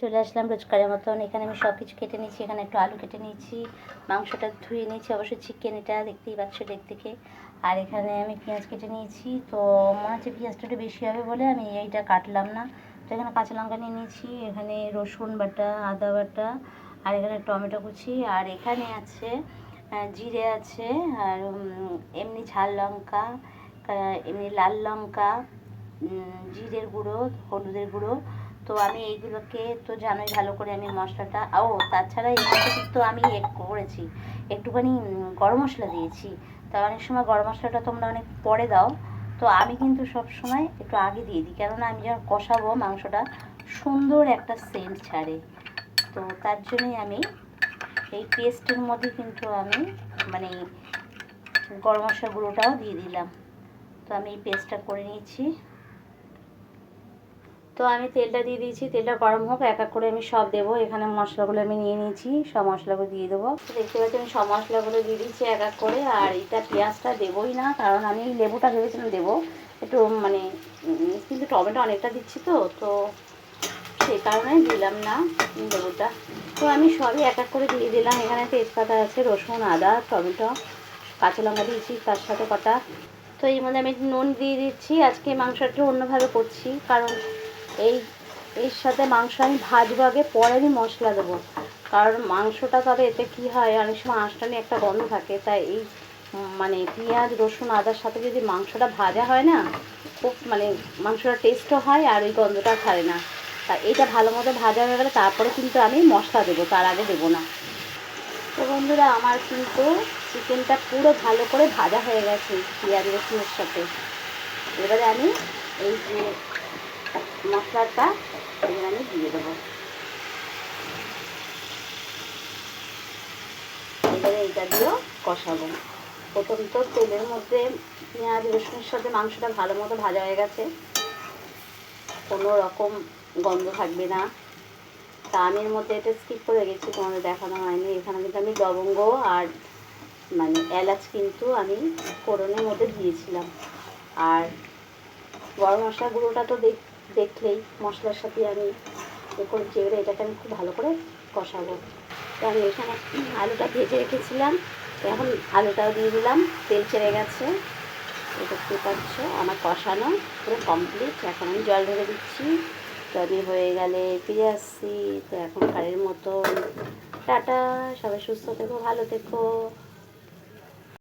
চলে আসলাম রোজকারের মতন। এখানে আমি সব কিছু কেটে নিয়েছি। এখানে একটু আলু কেটে নিয়েছি, মাংসটা ধুয়ে নিয়েছি, অবশ্যই চিকেন এটা দেখতেই পাচ্ছ দেখে। আর এখানে আমি পেঁয়াজ কেটে নিয়েছি। তো মনে হচ্ছে পেঁয়াজটা একটু বেশি হবে বলে আমি এইটা কাটলাম না। তো এখানে কাঁচা লঙ্কা নিয়ে নিয়েছি, এখানে রসুন বাটা, আদা বাটা, আর এখানে টমেটো কুচি, আর এখানে আছে জিরে আছে, আর এমনি ঝাল লঙ্কা, এমনি লাল লঙ্কা, জিরের গুঁড়ো, হলুদের গুঁড়ো। তো আমি এইগুলোকে তো জানোই ভালো করে আমি মশলাটা, তাছাড়া এগুলোকে কিন্তু আমি করেছি একটুখানি গরম মশলা দিয়েছি। তা অনেক সময় গরম মশলাটা তোমরা অনেক পরে দাও, তো আমি কিন্তু সব সময় একটু আগে দিয়ে দিই, কেননা আমি যখন কষাবো মাংসটা সুন্দর একটা সেন্ট ছাড়ে। তো তার জন্যই আমি এই পেস্টের মধ্যে কিন্তু আমি মানে গরম মশলা গুঁড়োটাও দিয়ে দিলাম। তো আমি এই পেস্টটা করে নিয়েছি। তো আমি তেলটা দিয়ে দিয়েছি, তেলটা গরম হোক, এক এক করে আমি সব দেবো। এখানে মশলাগুলো আমি নিয়ে নিয়েছি, সব মশলাগুলো দিয়ে দেবো। দেখতে পাচ্ছি আমি সব মশলাগুলো দিয়ে দিচ্ছি এক এক করে। আর এটা পেঁয়াজটা দেবোই না, কারণ আমি লেবুটা ভেবেছিলাম দেবো একটু, মানে কিন্তু টমেটো অনেকটা দিচ্ছি তো তো সেই কারণে দিলাম না লেবুটা। তো আমি সবই এক এক করে দিয়ে দিলাম। এখানে তেজপাতা আছে, রসুন, আদা, টমেটো, কাঁচা লঙ্কা দিয়েছি তার সাথে কটা। তো এর মধ্যে আমি নুন দিয়ে দিচ্ছি। আজকে মাংসটা অন্যভাবে করছি, কারণ এর সাথে মাংস আমি ভাজবো আগে, পরে আমি মশলা দেবো। কারণ মাংসটা তবে এতে কী হয়, অনেক সময় আঁশটানি একটা গন্ধ থাকে, তাই এই মানে পেঁয়াজ, রসুন, আদার সাথে যদি মাংসটা ভাজা হয় না, খুব মানে মাংসটা টেস্টও হয় আর ওই গন্ধটা ছাড়ে না। তাই এইটা ভালো মতো ভাজা হয়ে গেলে তারপরে কিন্তু আমি মশলা দেবো, তার আগে দেবো না। তো বন্ধুরা, আমার কিন্তু চিকেনটা পুরো ভালো করে ভাজা হয়ে গেছে পেঁয়াজ রসুনের সাথে। এবারে আমি এই যে মশলাটা এবার আমি দিয়ে দেবো। এবারে এইটা দিয়েও কষাবো। প্রথম তো তেলের মধ্যে পেঁয়াজ রসুনের সাথে মাংসটা ভালো মতো ভাজা হয়ে গেছে, কোনো রকম গন্ধ থাকবে না। তা আমি এর মধ্যে এটা স্কিপ করে গেছি, তোমাদের দেখানো হয়নি। এখানে কিন্তু আমি লবঙ্গ আর মানে এলাচ কিন্তু আমি ফোড়নের মধ্যে দিয়েছিলাম। আর গরম মশলা গুঁড়োটা তো দেখলেই মশলার সাথে আমি করেছি। এবারে এটাকে আমি খুব ভালো করে কষাবো। তো আমি এখানে আলুটা ভেজে রেখেছিলাম, তো এখন আলুটাও দিয়ে দিলাম, তেল ছেড়ে গেছে। দেখতে পাচ্ছ আমার কষানো পুরো কমপ্লিট। এখন আমি জল ঢেলে দিচ্ছি। তো আমি হয়ে গেলে ফিরে আসছি। তো এখনকারের মতন টাটা, সবাই সুস্থ থেকো, ভালো থেকো।